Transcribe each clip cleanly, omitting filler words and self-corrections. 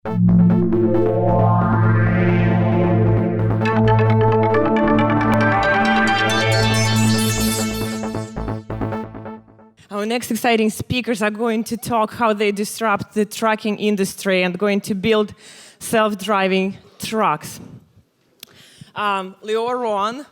Our next exciting speakers are going to talk how they disrupt the trucking industry and going to build self-driving trucks. Lior Ron,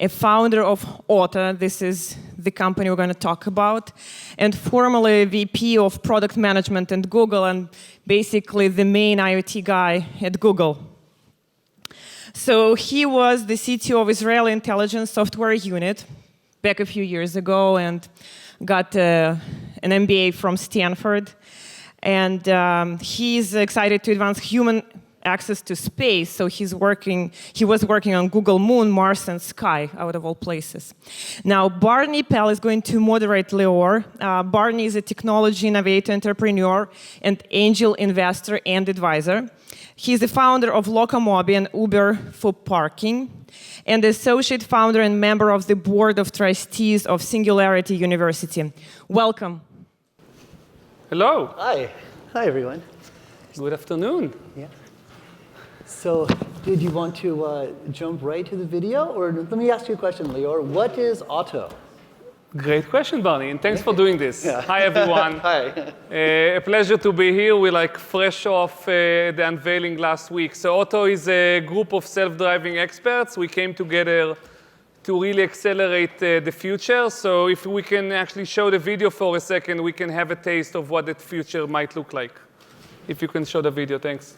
a founder of OTTO, this is the company we're going to talk about, and formerly VP of product management at Google and basically the main IoT guy at Google. So he was the CTO of Israeli intelligence software unit back a few years ago and got an MBA from Stanford. And he's excited to advance human access to space, so he was working on Google Moon, Mars, and Sky, out of all places. Now, Barney Pell is going to moderate Lior. Barney is a technology innovator, entrepreneur, and angel investor and advisor. He's the founder of LocoMobi and Uber for parking, and the associate founder and member of the board of trustees of Singularity University. Welcome. Hello. Hi. Hi, everyone. Good afternoon. Yeah. So, did you want to jump right to the video? Or let me ask you a question, Lior. What is OTTO? Great question, Barney, and thanks for doing this. Yeah. Hi, everyone. Hi. A pleasure to be here. We're fresh off the unveiling last week. So OTTO is a group of self-driving experts. We came together to really accelerate the future. So if we can actually show the video for a second, we can have a taste of what that future might look like. If you can show the video, thanks.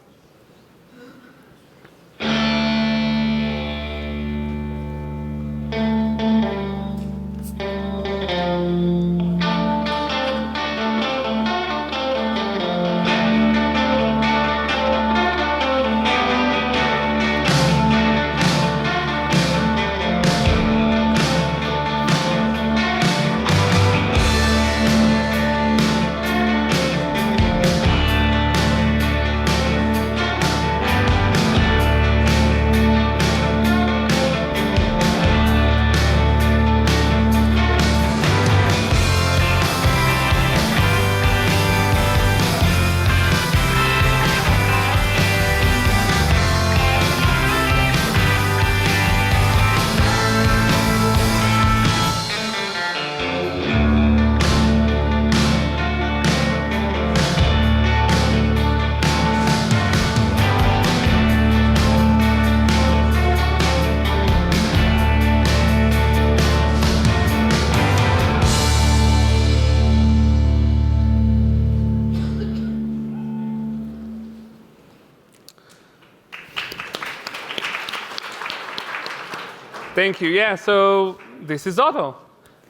Thank you. Yeah, so this is OTTO.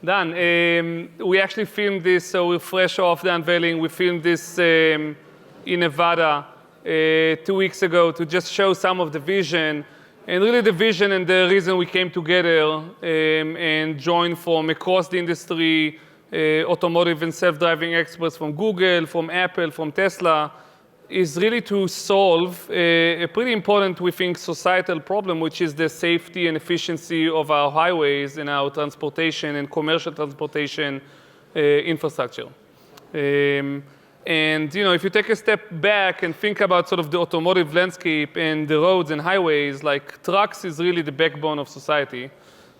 Done. We actually filmed this, so we're fresh off the unveiling. We filmed this in Nevada 2 weeks ago to just show some of the vision. And really the vision and the reason we came together and joined from across the industry, automotive and self-driving experts from Google, from Apple, from Tesla, is really to solve a pretty important, we think, societal problem, which is the safety and efficiency of our highways and our transportation and commercial transportation infrastructure. And if you take a step back and think about sort of the automotive landscape and the roads and highways, like trucks is really the backbone of society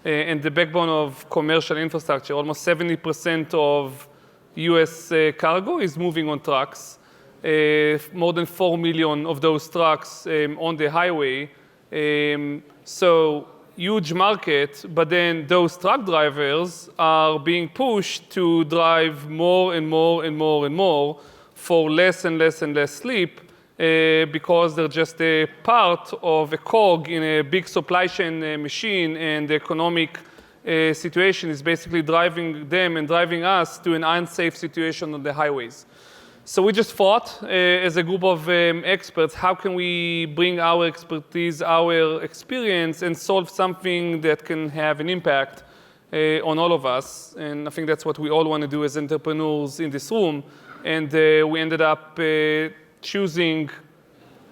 and the backbone of commercial infrastructure. Almost 70% of US cargo is moving on trucks. More than 4 million of those trucks on the highway. So huge market, but then those truck drivers are being pushed to drive more and more and more and more for less and less and less sleep because they're just a part of a cog in a big supply chain machine, and the economic situation is basically driving them and driving us to an unsafe situation on the highways. So we just thought, as a group of experts, how can we bring our expertise, our experience, and solve something that can have an impact on all of us? And I think that's what we all want to do as entrepreneurs in this room. And we ended up choosing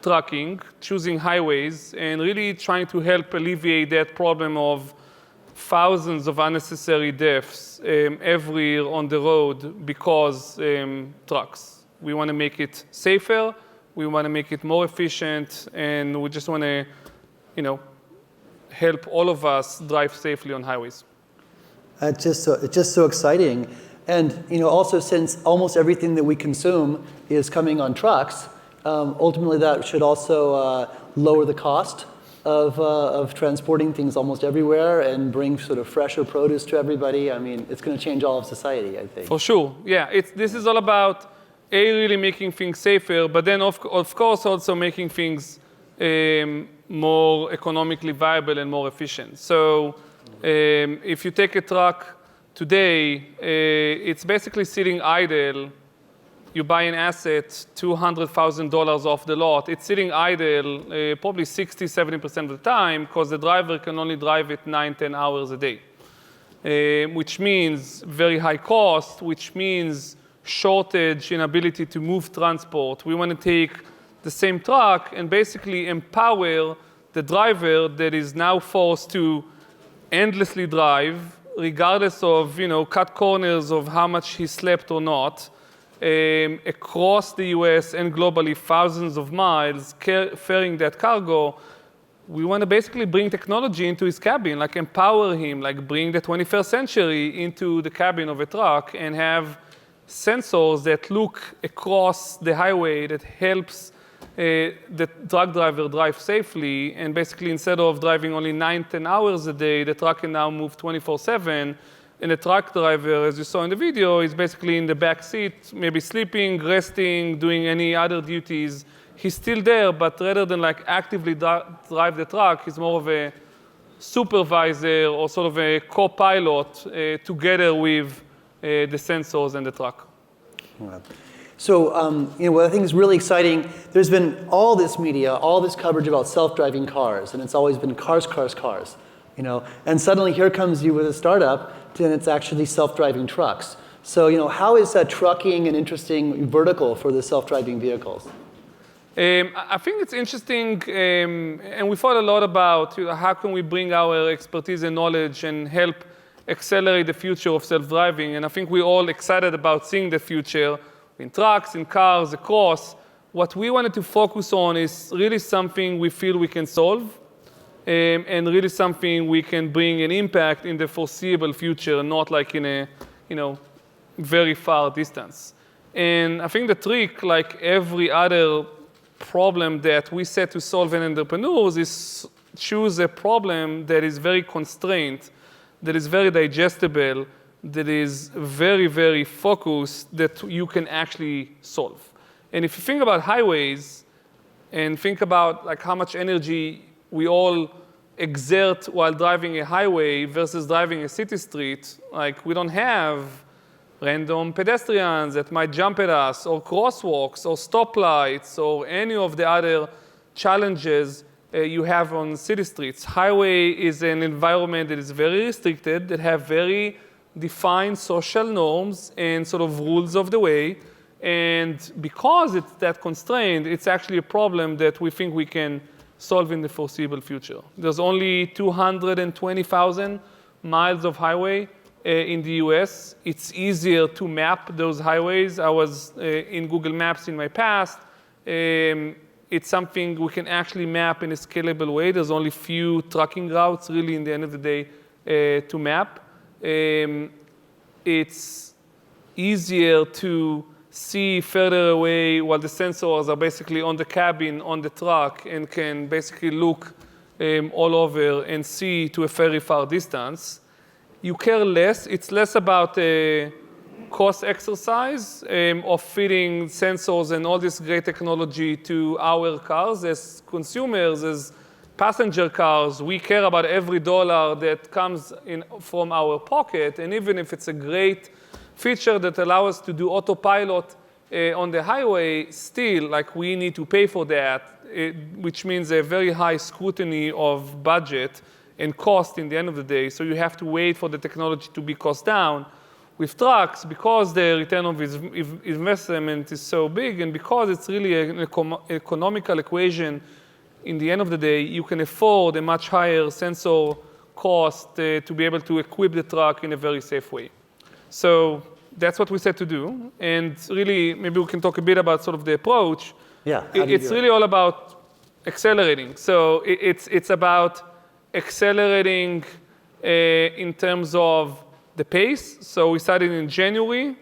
trucking, choosing highways, and really trying to help alleviate that problem of thousands of unnecessary deaths every year on the road because trucks. We want to make it safer. We want to make it more efficient. And we just want to, help all of us drive safely on highways. It's just so exciting. And also, since almost everything that we consume is coming on trucks, ultimately that should also lower the cost of transporting things almost everywhere and bring sort of fresher produce to everybody. I mean, it's going to change all of society, I think. For sure. Yeah, this is all about, really making things safer, but then, of course, also making things more economically viable and more efficient. So if you take a truck today, it's basically sitting idle. You buy an asset, $200,000 off the lot. It's sitting idle probably 60, 70% of the time because the driver can only drive it 9, 10 hours a day, which means very high cost, which means shortage in ability to move transport. We want to take the same truck and basically empower the driver that is now forced to endlessly drive, regardless of, cut corners of how much he slept or not, across the US and globally, thousands of miles, ferrying that cargo. We want to basically bring technology into his cabin, like empower him, like bring the 21st century into the cabin of a truck and have sensors that look across the highway that helps the truck driver drive safely. And basically, instead of driving only 9, 10 hours a day, the truck can now move 24/7. And the truck driver, as you saw in the video, is basically in the back seat, maybe sleeping, resting, doing any other duties. He's still there, but rather than like actively drive the truck, he's more of a supervisor or sort of a co-pilot together with the sensors and the truck. Wow. So, what I think is really exciting, there's been all this media, all this coverage about self-driving cars, and it's always been cars, cars, cars. And suddenly here comes you with a startup, and it's actually self-driving trucks. So, how is trucking an interesting vertical for the self-driving vehicles? I think it's interesting, and we thought a lot about how can we bring our expertise and knowledge and help accelerate the future of self-driving. And I think we're all excited about seeing the future in trucks, in cars, across. What we wanted to focus on is really something we feel we can solve, and really something we can bring an impact in the foreseeable future, not like in a, very far distance. And I think the trick, like every other problem that we set to solve in entrepreneurs, is choose a problem that is very constrained, that is very digestible, that is very, very focused, that you can actually solve. And if you think about highways and think about like how much energy we all exert while driving a highway versus driving a city street, like we don't have random pedestrians that might jump at us, or crosswalks, or stoplights, or any of the other challenges you have on city streets. Highway is an environment that is very restricted, that have very defined social norms and sort of rules of the way. And because it's that constrained, it's actually a problem that we think we can solve in the foreseeable future. There's only 220,000 miles of highway in the US. It's easier to map those highways. I was in Google Maps in my past. It's something we can actually map in a scalable way. There's only few trucking routes, really, in the end of the day, to map. It's easier to see further away while the sensors are basically on the cabin, on the truck, and can basically look all over and see to a very far distance. You care less. It's less about cost exercise of fitting sensors and all this great technology to our cars. As consumers, as passenger cars, we care about every dollar that comes in from our pocket. And even if it's a great feature that allows us to do autopilot on the highway, still, like, we need to pay for that, which means a very high scrutiny of budget and cost in the end of the day. So you have to wait for the technology to be cost down. With trucks, because the return of investment is so big, and because it's really an economical equation, in the end of the day, you can afford a much higher sensor cost to be able to equip the truck in a very safe way. So that's what we set to do. And really, maybe we can talk a bit about sort of the approach. Yeah. It's really all about accelerating. So it's about accelerating in terms of the pace. So we started in January.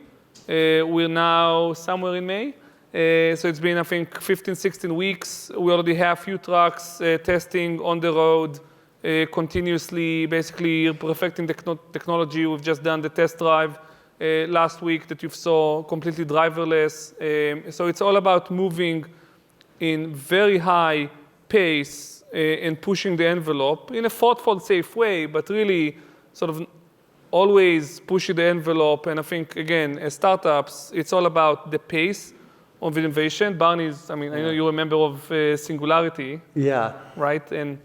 We're now somewhere in May. So it's been, I think, 15, 16 weeks. We already have a few trucks testing on the road continuously, basically perfecting the technology. We've just done the test drive last week that you saw, completely driverless. So it's all about moving in very high pace and pushing the envelope in a thoughtful, safe way, but really sort of always pushing the envelope. And I think, again, as startups, it's all about the pace of innovation. Barney's, I know you're a member of Singularity. Yeah. Right? And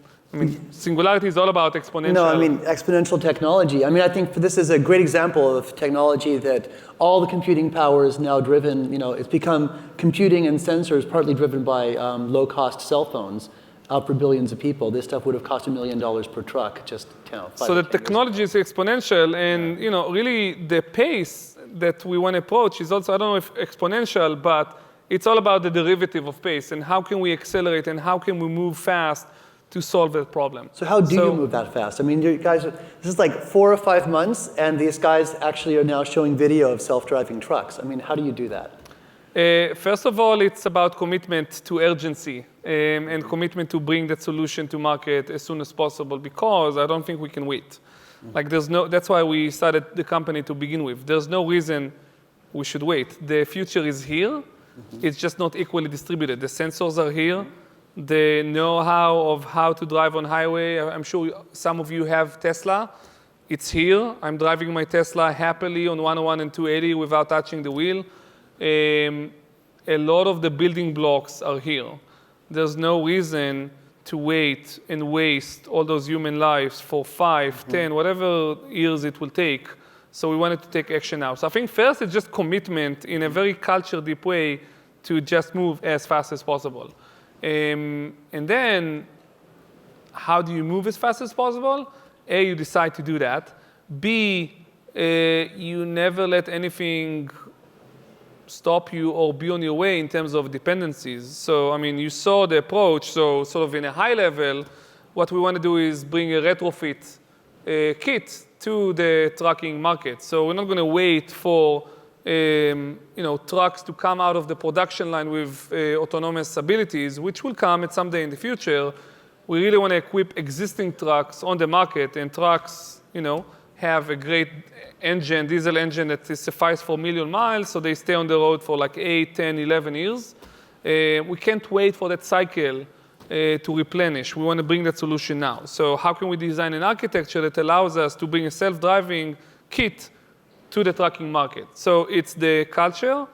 Singularity is all about exponential. No, exponential technology. I think this is a great example of technology that all the computing power is now driven, it's become computing and sensors partly driven by low-cost cell phones out for billions of people. This stuff would have cost $1 million per truck just 5 So the technology is exponential, and really the pace that we want to approach is also, I don't know if exponential, but it's all about the derivative of pace and how can we accelerate and how can we move fast to solve that problem. So how do you move that fast? You guys, this is like 4 or 5 months, and these guys actually are now showing video of self-driving trucks. How do you do that? First of all, it's about commitment to urgency and commitment to bring that solution to market as soon as possible, because I don't think we can wait. That's why we started the company to begin with. There's no reason we should wait. The future is here. It's just not equally distributed. The sensors are here. The know-how of how to drive on highway. I'm sure some of you have Tesla. It's here. I'm driving my Tesla happily on 101 and 280 without touching the wheel. A lot of the building blocks are here. There's no reason to wait and waste all those human lives for 5, 10, whatever years it will take. So we wanted to take action now. So I think first it's just commitment in a very culture-deep way to just move as fast as possible. And then how do you move as fast as possible? A, you decide to do that. B, you never let anything stop you or be on your way in terms of dependencies. So, you saw the approach. So sort of in a high level, what we want to do is bring a retrofit kit to the trucking market. So we're not going to wait for trucks to come out of the production line with autonomous abilities, which will come at some day in the future. We really want to equip existing trucks on the market, and trucks, have a great engine, diesel engine that is suffice for 1 million miles, so they stay on the road for like 8, 10, 11 years. We can't wait for that cycle to replenish. We want to bring that solution now. So how can we design an architecture that allows us to bring a self-driving kit to the trucking market? So it's the culture,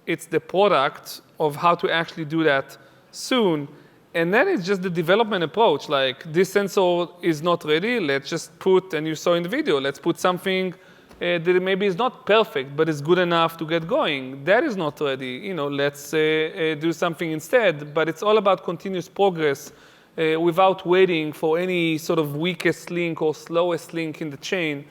it's the product of how to actually do that soon. And then it's just the development approach. Like, this sensor is not ready, let's just put, and you saw in the video, let's put something that maybe is not perfect, but is good enough to get going. That is not ready, let's do something instead. But it's all about continuous progress without waiting for any sort of weakest link or slowest link in the chain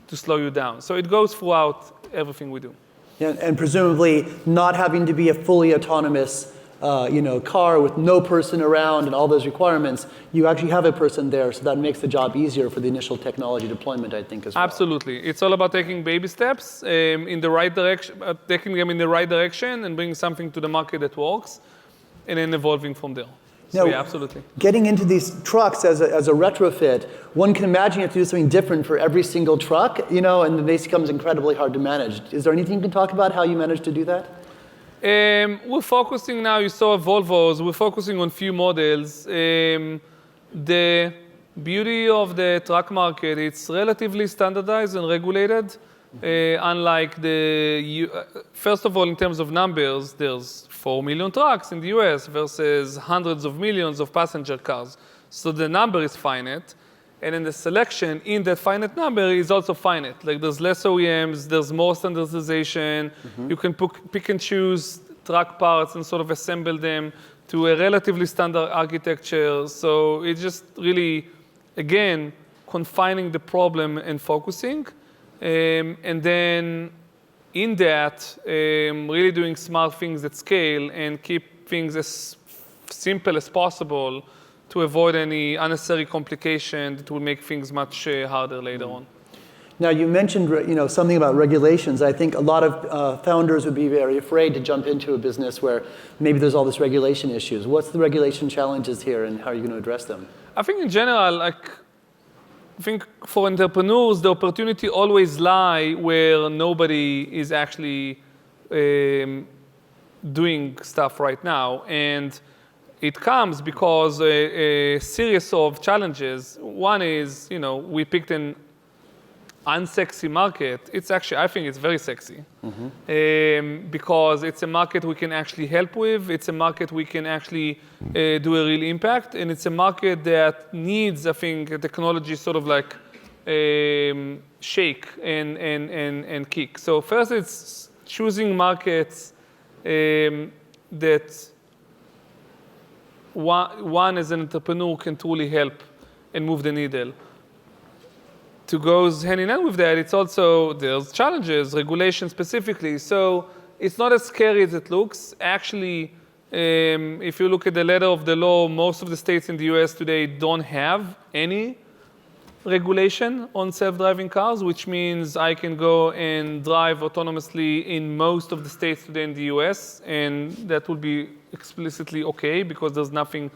to slow you down. So it goes throughout everything we do. Yeah, and presumably not having to be a fully autonomous car with no person around and all those requirements, you actually have a person there, so that makes the job easier for the initial technology deployment, I think, as well. Absolutely. It's all about taking baby steps in the right direction, taking them in the right direction and bringing something to the market that works, and then evolving from there. So yeah, absolutely. Getting into these trucks as a retrofit, one can imagine you have to do something different for every single truck, and this becomes incredibly hard to manage. Is there anything you can talk about how you managed to do that? We're focusing now, you saw Volvos, we're focusing on few models. The beauty of the truck market, it's relatively standardized and regulated. Unlike first of all, in terms of numbers, there's 4 million trucks in the US versus hundreds of millions of passenger cars. So the number is finite. And then the selection in that finite number is also finite. Like, there's less OEMs, there's more standardization. You can pick and choose truck parts and sort of assemble them to a relatively standard architecture. So it's just really, again, confining the problem and focusing. And then in that, really doing smart things at scale and keep things as simple as possible to avoid any unnecessary complication that will make things much harder later on. Now, you mentioned something about regulations. I think a lot of founders would be very afraid to jump into a business where maybe there's all this regulation issues. What's the regulation challenges here, and how are you going to address them? I think in general, I think for entrepreneurs, the opportunity always lie where nobody is actually doing stuff right now. And it comes because a series of challenges. One is, we picked an unsexy market. It's actually, I think it's very sexy. Because it's a market we can actually help with. It's a market we can actually do a real impact. And it's a market that needs, I think, a technology sort of like shake and kick. So first it's choosing markets that one as an entrepreneur can truly help and move the needle. To go hand in hand with that, it's also, there's challenges, regulation specifically. So it's not as scary as it looks. Actually, if you look at the letter of the law, most of the states in the US today don't have any regulation on self-driving cars, which means I can go and drive autonomously in most of the states today in the US, and that will be explicitly okay because there's nothing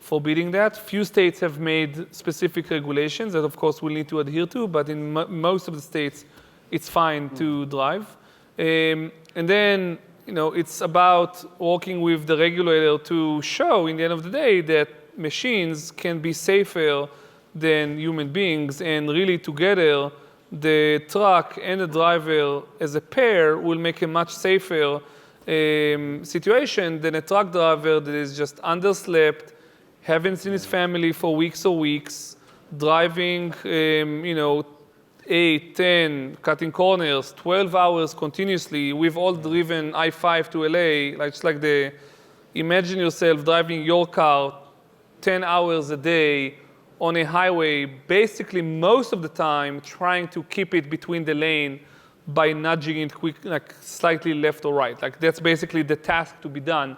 forbidding that. Few states have made specific regulations that, of course, we'll need to adhere to, but in most of the states, it's fine to drive. And then, it's about working with the regulator to show, in the end of the day, that machines can be safer than human beings, and really together, the truck and the driver as a pair will make a much safer situation than a truck driver that is just underslept, haven't seen his family for weeks or weeks, driving, 8, 10, cutting corners, 12 hours continuously. We've all driven I-5 to LA. It's like imagine yourself driving your car 10 hours a day on a highway, basically most of the time trying to keep it between the lane by nudging it quick, slightly left or right. That's basically the task to be done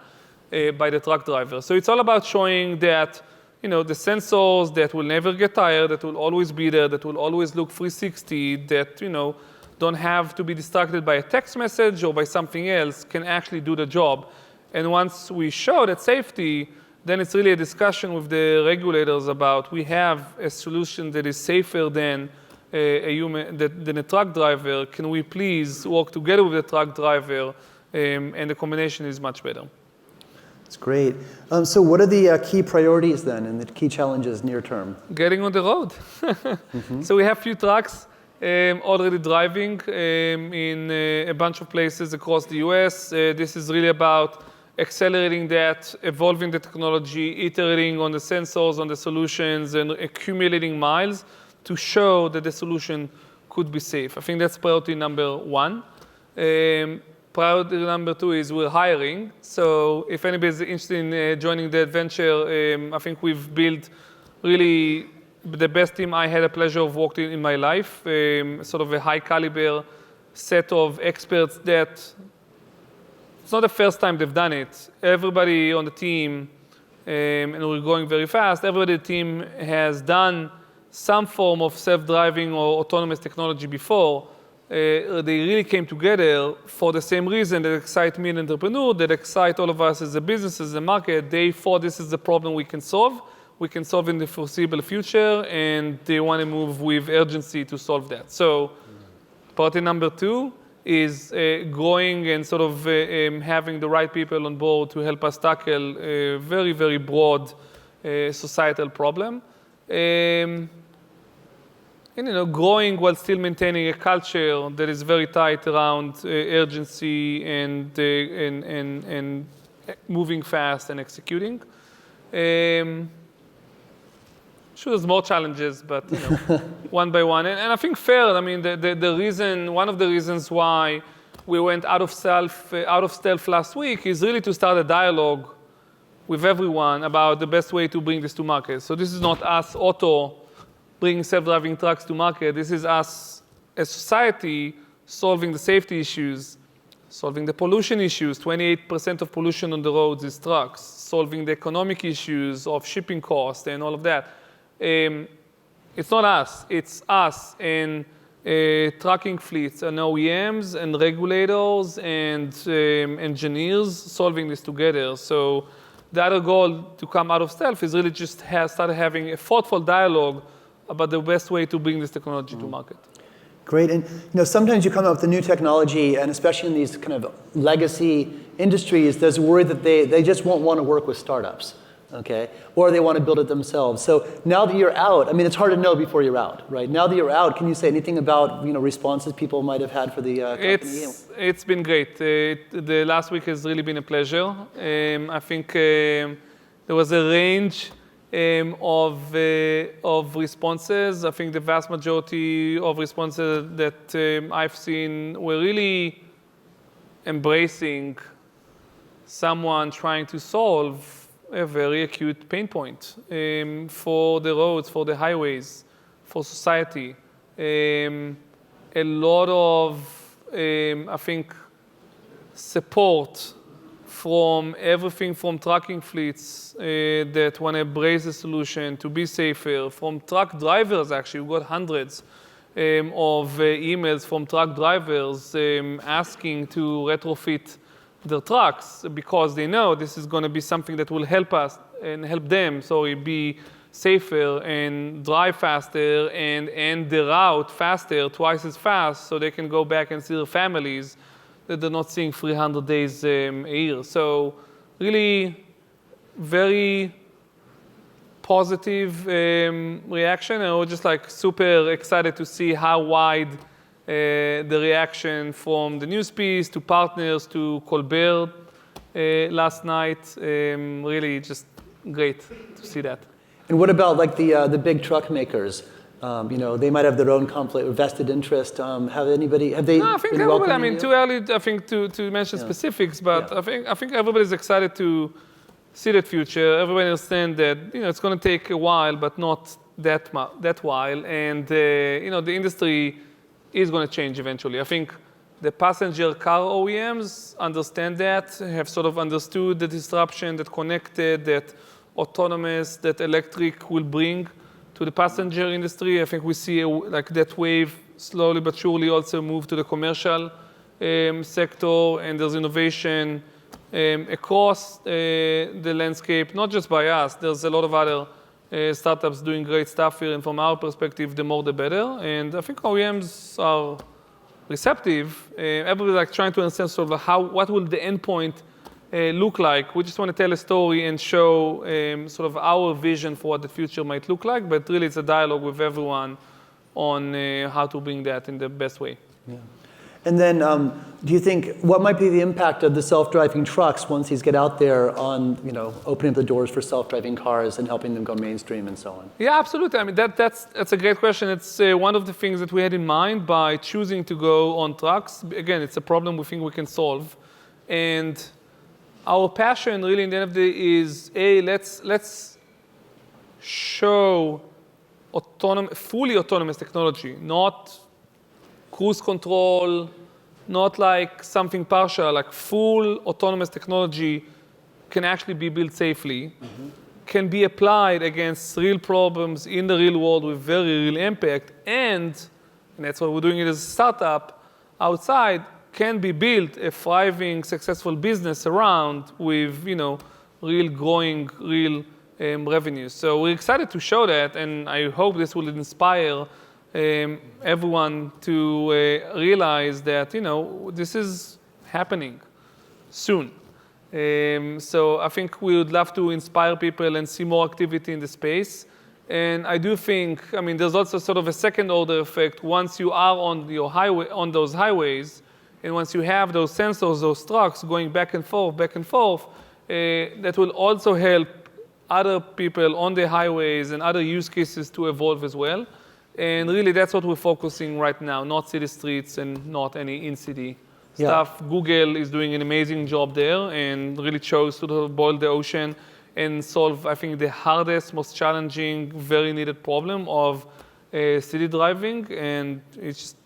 by the truck driver. So it's all about showing that, the sensors that will never get tired, that will always be there, that will always look 360, that, don't have to be distracted by a text message or by something else, can actually do the job. And once we show that safety, then it's really a discussion with the regulators about we have a solution that is safer than than a truck driver. Can we please work together with the truck driver? And the combination is much better. That's great. So what are the key priorities then and the key challenges near term? Getting on the road. So we have few trucks already driving in a bunch of places across the US. This is really about accelerating that, evolving the technology, iterating on the sensors, on the solutions, and accumulating miles to show that the solution could be safe. I think that's priority number one. Priority number two is we're hiring. So if anybody's interested in joining the adventure, I think we've built really the best team I had a pleasure of working in my life. Sort of a high caliber set of experts that it's not the first time they've done it. Everybody on the team, and we're going very fast, everybody on the team has done some form of self-driving or autonomous technology before. They really came together for the same reason that excite me, an entrepreneur, that excite all of us as a business, as a market. They thought this is the problem we can solve. We can solve in the foreseeable future, and they want to move with urgency to solve that. So priority number two is growing and sort of having the right people on board to help us tackle a very, very broad societal problem. And growing while still maintaining a culture that is very tight around urgency and moving fast and executing. Sure, there's more challenges, but one by one. And I think fair. I mean, the reason, one of the reasons why we went out of stealth last week is really to start a dialogue with everyone about the best way to bring this to market. So this is not us, OTTO, bringing self-driving trucks to market. This is us, as society, solving the safety issues, solving the pollution issues. 28% of pollution on the roads is trucks. Solving the economic issues of shipping costs and all of that. It's not us. It's us and trucking fleets and OEMs and regulators and engineers solving this together. So the other goal to come out of Stealth is really just start having a thoughtful dialogue about the best way to bring this technology to market. Great, and sometimes you come up with a new technology, and especially in these kind of legacy industries, there's a worry that they just won't want to work with startups, okay? Or they want to build it themselves. So now that you're out, I mean, it's hard to know before you're out, right? Now that you're out, can you say anything about responses people might have had for the company? It's been great. The last week has really been a pleasure. I think there was a range of responses. I think the vast majority of responses that I've seen were really embracing someone trying to solve a very acute pain point for the roads, for the highways, for society. A lot of, I think, support from everything from trucking fleets that want to embrace the solution to be safer, from truck drivers, actually. We got hundreds of emails from truck drivers asking to retrofit their trucks because they know this is going to be something that will help us and help them, be safer and drive faster and end the route faster, twice as fast, so they can go back and see their families that they're not seeing 300 days a year. So really very positive reaction. And we're just super excited to see how wide the reaction from the news piece to partners to Colbert last night. Really just great to see that. And what about the big truck makers? They might have their own conflict or vested interest. Have they I think been everybody, welcoming you? too early, I think, to mention specifics, but I think everybody's excited to see that future. Everybody understands that, it's going to take a while, but not that while. And, the industry is going to change eventually. I think the passenger car OEMs understand that, have sort of understood the disruption that connected, that autonomous, that electric will bring to the passenger industry. I think we see that wave slowly but surely also move to the commercial sector, and there's innovation across the landscape, not just by us. There's a lot of other startups doing great stuff here, and from our perspective, the more the better. And I think OEMs are receptive. Everybody's trying to understand sort of what will the endpoint look like. We just want to tell a story and show sort of our vision for what the future might look like, but really it's a dialogue with everyone on how to bring that in the best way. Yeah. And then do you think, what might be the impact of the self-driving trucks once these get out there on, opening up the doors for self-driving cars and helping them go mainstream and so on? Yeah, absolutely. I mean, that's a great question. It's one of the things that we had in mind by choosing to go on trucks. Again, it's a problem we think we can solve. And our passion really in the end of the day is, let's show fully autonomous technology, not cruise control, not like something partial, full autonomous technology can actually be built safely, can be applied against real problems in the real world with very real impact, and that's why we're doing it as a startup outside, can be built a thriving, successful business around with, real growing, real revenues. So we're excited to show that, and I hope this will inspire everyone to realize that, this is happening soon. So I think we would love to inspire people and see more activity in the space. And I do think, there's also sort of a second order effect. Once you are on your highway, on those highways, and once you have those sensors, those trucks going back and forth, that will also help other people on the highways and other use cases to evolve as well. And really, that's what we're focusing right now, not city streets and not any in-city stuff. Google is doing an amazing job there and really chose to boil the ocean and solve, I think, the hardest, most challenging, very needed problem of city driving. And it's just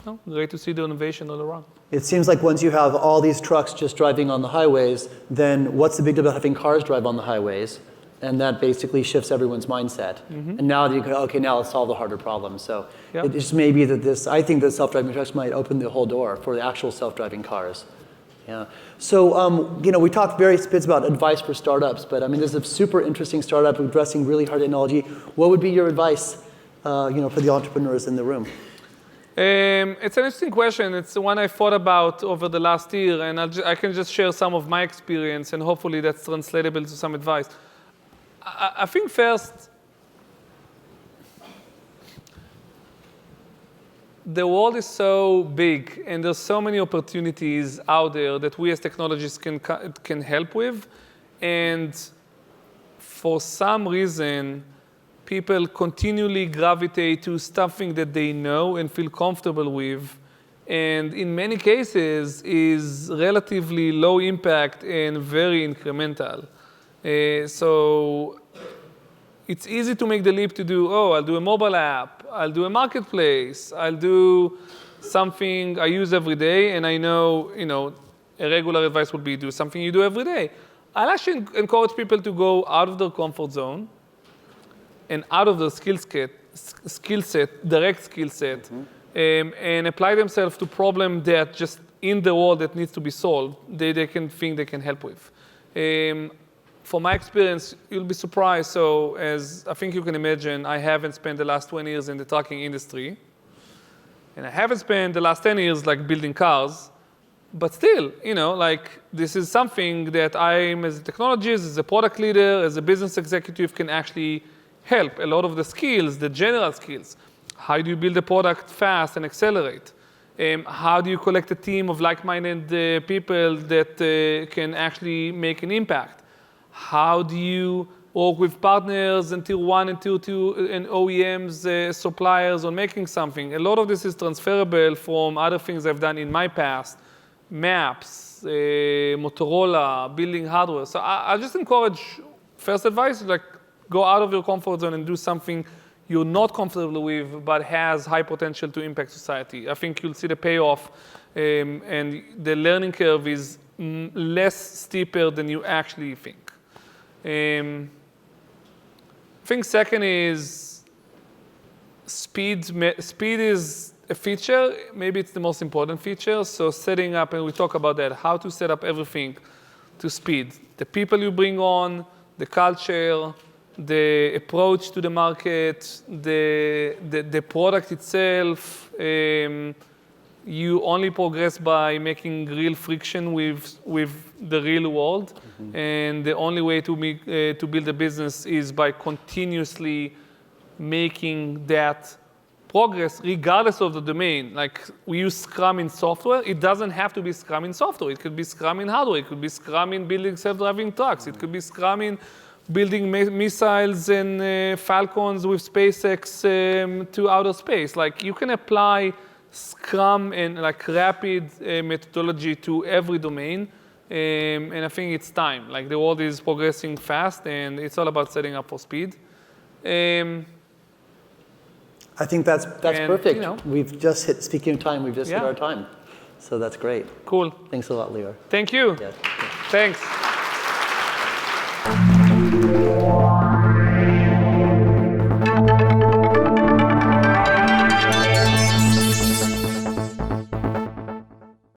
Oh, great to see the innovation all around. It seems like once you have all these trucks just driving on the highways, then what's the big deal about having cars drive on the highways? And that basically shifts everyone's mindset. And now you go, okay, now let's solve the harder problem. So it just may be that I think that self-driving trucks might open the whole door for the actual self-driving cars. Yeah. So, we talked various bits about advice for startups, but I mean, this is a super interesting startup addressing really hard technology. What would be your advice, for the entrepreneurs in the room? It's an interesting question. It's the one I thought about over the last year, and I can just share some of my experience, and hopefully that's translatable to some advice. I think first, the world is so big, and there's so many opportunities out there that we as technologists can help with, and for some reason, people continually gravitate to something that they know and feel comfortable with, and in many cases is relatively low impact and very incremental. So it's easy to make the leap to do, I'll do a mobile app, I'll do a marketplace, I'll do something I use every day, and I know, a regular advice would be do something you do every day. I'll actually encourage people to go out of their comfort zone and out of their direct skill set, and apply themselves to problems that just in the world that needs to be solved, they can help with. From my experience, you'll be surprised. So as I think you can imagine, I haven't spent the last 20 years in the trucking industry. And I haven't spent the last 10 years building cars. But still, this is something that I'm, as a technologist, as a product leader, as a business executive, can actually help. A lot of the skills, the general skills. How do you build a product fast and accelerate? How do you collect a team of like-minded people that can actually make an impact? How do you work with partners and tier 1 and tier 2 and OEMs, suppliers on making something? A lot of this is transferable from other things I've done in my past. Maps, Motorola, building hardware. So I just encourage, first advice, go out of your comfort zone and do something you're not comfortable with but has high potential to impact society. I think you'll see the payoff, and the learning curve is less steeper than you actually think. I think second is speed. Speed is a feature. Maybe it's the most important feature. So setting up, and we talk about that, how to set up everything to speed. The people you bring on, the culture, the approach to the market, the product itself. You only progress by making real friction with the real world. And the only way to build a business is by continuously making that progress regardless of the domain. We use Scrum in software. It doesn't have to be Scrum in software. It could be Scrum in hardware. It could be Scrum in building self-driving trucks. It could be Scrum in building missiles and Falcons with SpaceX to outer space. You can apply Scrum and rapid methodology to every domain, and I think it's time. The world is progressing fast, and it's all about setting up for speed. I think that's perfect. We've just hit, speaking of time, we've just hit our time. So that's great. Cool. Thanks a lot, Lior. Thank you. Yeah. Thanks.